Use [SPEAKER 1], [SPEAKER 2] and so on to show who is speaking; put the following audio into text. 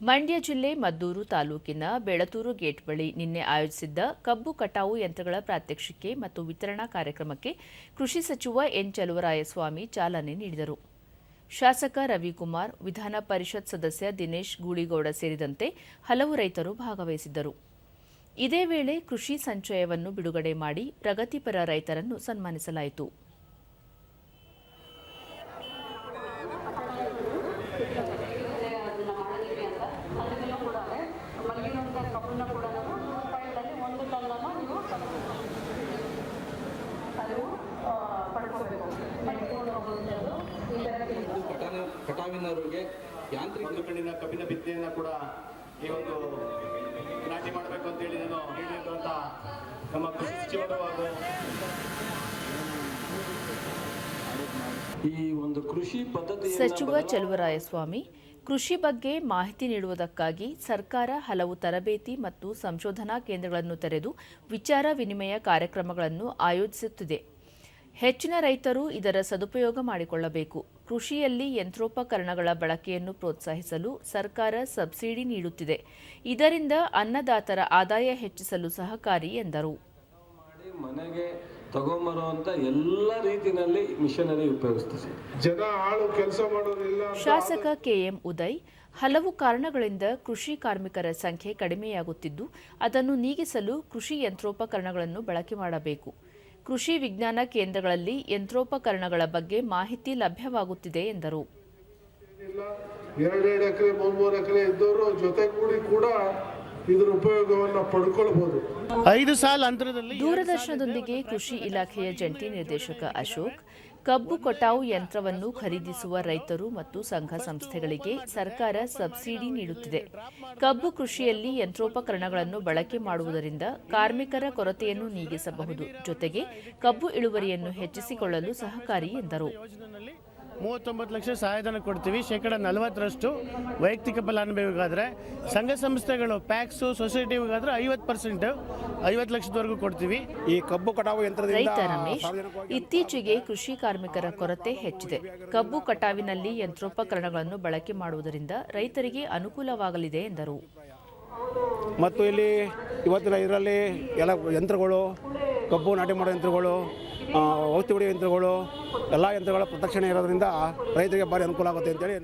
[SPEAKER 1] ಮಂಡ್ಯ ಜಿಲ್ಲೆ ಮದ್ದೂರು ತಾಲೂಕಿನ ಬೆಳತೂರು ಗೇಟ್ ಬಳಿ ನಿನ್ನೆ ಆಯೋಜಿಸಿದ್ದ ಕಬ್ಬು ಕಟಾವು ಯಂತ್ರಗಳ ಪ್ರಾತ್ಯಕ್ಷಿಕೆ ಮತ್ತು ವಿತರಣಾ ಕಾರ್ಯಕ್ರಮಕ್ಕೆ ಕೃಷಿ ಸಚಿವ ಎನ್ ಚಲುವರಾಯಸ್ವಾಮಿ ಚಾಲನೆ ನೀಡಿದರು. ಶಾಸಕ ರವಿಕುಮಾರ್, ವಿಧಾನ ಪರಿಷತ್ ಸದಸ್ಯ ದಿನೇಶ್ ಗೂಳಿಗೌಡ ಸೇರಿದಂತೆ ಹಲವು ರೈತರು ಭಾಗವಹಿಸಿದ್ದರು. ಇದೇ ವೇಳೆ ಕೃಷಿ ಸಂಚಯವನ್ನು ಬಿಡುಗಡೆ ಮಾಡಿ ಪ್ರಗತಿಪರ ರೈತರನ್ನು ಸನ್ಮಾನಿಸಲಾಯಿತು.
[SPEAKER 2] ಕಟಾವಿನವರಿಗೆ ಯಾಂತ್ರಿಕ ಕಣ್ಣಿನ ಕಬ್ಬಿನ ಬಿತ್ತನೆಯನ್ನು ಕೂಡ ಈ ಒಂದು ನಾಟಿ ಮಾಡಬೇಕು ಅಂತ ಹೇಳಿ ನಾನು ಹೇಳಿರುವಂತ ನಮ್ಮ ಕೃಷಿ ಸಚಿವರು ಹಾಗೂ
[SPEAKER 3] ಈ ಒಂದು ಕೃಷಿ ಪದ್ಧತಿ
[SPEAKER 1] ಸಚಿವ ಚಲುವರಾಯಸ್ವಾಮಿ ಕೃಷಿ ಬಗ್ಗೆ ಮಾಹಿತಿ ನೀಡುವುದಕ್ಕಾಗಿ ಸರ್ಕಾರ ಹಲವು ತರಬೇತಿ ಮತ್ತು ಸಂಶೋಧನಾ ಕೇಂದ್ರಗಳನ್ನು ತೆರೆದು ವಿಚಾರ ವಿನಿಮಯ ಕಾರ್ಯಕ್ರಮಗಳನ್ನು ಆಯೋಜಿಸುತ್ತಿದೆ. ಹೆಚ್ಚಿನ ರೈತರು ಇದರ ಸದುಪಯೋಗ ಮಾಡಿಕೊಳ್ಳಬೇಕು. ಕೃಷಿಯಲ್ಲಿ ಯಂತ್ರೋಪಕರಣಗಳ ಬಳಕೆಯನ್ನು ಪ್ರೋತ್ಸಾಹಿಸಲು ಸರ್ಕಾರ ಸಬ್ಸಿಡಿ ನೀಡುತ್ತಿದೆ. ಇದರಿಂದ ಅನ್ನದಾತರ ಆದಾಯ ಹೆಚ್ಚಿಸಲು ಸಹಕಾರಿ ಎಂದರು.
[SPEAKER 3] ಮನೆಗೆ ತಗೊಂಬರುವಂತ ಎಲ್ಲ ರೀತಿಯಲ್ಲಿ ಮಿಷನರಿ ಉಪಯೋಗಿಸ್ತಾರೆ.
[SPEAKER 4] ಜನ ಆಳು ಕೆಲಸ ಮಾಡೋದಿಲ್ಲ.
[SPEAKER 1] ಶಾಸಕ ಕೆಎಂ ಉದಯ್, ಹಲವು ಕಾರಣಗಳಿಂದ ಕೃಷಿ ಕಾರ್ಮಿಕರ ಸಂಖ್ಯೆ ಕಡಿಮೆಯಾಗುತ್ತಿದ್ದು ಅದನ್ನು ನೀಗಿಸಲು ಕೃಷಿ ಯಂತ್ರೋಪಕರಣಗಳನ್ನು ಬಳಕೆ ಮಾಡಬೇಕು. ಕೃಷಿ ವಿಜ್ಞಾನ ಕೇಂದ್ರಗಳಲ್ಲಿ ಯಂತ್ರೋಪಕರಣಗಳ ಬಗ್ಗೆ ಮಾಹಿತಿ ಲಭ್ಯವಾಗುತ್ತಿದೆ ಎಂದರು.
[SPEAKER 4] 2 ಎಕರೆ 3 ಎಕರೆ ಇದ್ದವರು ಜೊತೆಗೂಡಿ ಕೂಡ ಇದರ ಉಪಯೋಗವನ್ನು ಪಡ್ಕೊಳ್ಬಹುದು.
[SPEAKER 5] 5 ಸಾಲ ಅಂತರದಲ್ಲಿ
[SPEAKER 1] ದೂರದರ್ಶನದೊಂದಿಗೆ ಕೃಷಿ ಇಲಾಖೆಯ ಜಂಟಿ ನಿರ್ದೇಶಕ ಅಶೋಕ್, ಕಬ್ಬು ಕಟಾವು ಯಂತ್ರವನ್ನು ಖರೀದಿಸುವ ರೈತರು ಮತ್ತು ಸಂಘ ಸಂಸ್ಥೆಗಳಿಗೆ ಸರ್ಕಾರ ಸಬ್ಸಿಡಿ ನೀಡುತ್ತಿದೆ. ಕಬ್ಬು ಕೃಷಿಯಲ್ಲಿ ಯಂತ್ರೋಪಕರಣಗಳನ್ನು ಬಳಕೆ ಮಾಡುವುದರಿಂದ ಕಾರ್ಮಿಕರ ಕೊರತೆಯನ್ನು ನೀಗಿಸಬಹುದು. ಜೊತೆಗೆ ಕಬ್ಬು ಇಳುವರಿಯನ್ನು ಹೆಚ್ಚಿಸಿಕೊಳ್ಳಲು ಸಹಕಾರಿ ಎಂದರು.
[SPEAKER 5] 39 ಲಕ್ಷ ಸಹಾಯಧನ ಕೊಡ್ತೀವಿ. 40% ವೈಯಕ್ತಿಕ ಫಲಾನುಭವಿಗಾದರೆ, ಸಂಘ ಸಂಸ್ಥೆಗಳು ಪ್ಯಾಕ್ಸು ಸೊಸೈಟಿಗಾದರೆ 50%, 50 ಲಕ್ಷದವರೆಗೂ ಕೊಡ್ತೀವಿ.
[SPEAKER 2] ಈ ಕಬ್ಬು ಕಟಾವು ಯಂತ್ರದಿಂದ
[SPEAKER 1] ರೈತ ರಮೇಶ್, ಇತ್ತೀಚೆಗೆ ಕೃಷಿ ಕಾರ್ಮಿಕರ ಕೊರತೆ ಹೆಚ್ಚಿದೆ. ಕಬ್ಬು ಕಟಾವಿನಲ್ಲಿ ಯಂತ್ರೋಪಕರಣಗಳನ್ನು ಬಳಕೆ ಮಾಡುವುದರಿಂದ ರೈತರಿಗೆ ಅನುಕೂಲವಾಗಲಿದೆ ಎಂದರು.
[SPEAKER 6] ಮತ್ತು ಇಲ್ಲಿ ಇವತ್ತಿನ ಇದರಲ್ಲಿ ಎಲ್ಲ ಯಂತ್ರಗಳು, ಕಬ್ಬು ನಾಟಿ ಮಾಡೋ ಯಂತ್ರಗಳು, ಔಷಧಿ ಹೊಡೆಯೋ ಯಂತ್ರಗಳು, ಎಲ್ಲ ಯಂತ್ರಗಳ ಪ್ರದಕ್ಷಿಣೆ ಇರೋದ್ರಿಂದ ರೈತರಿಗೆ ಭಾರಿ ಅನುಕೂಲ ಆಗುತ್ತೆ ಅಂತೇಳಿ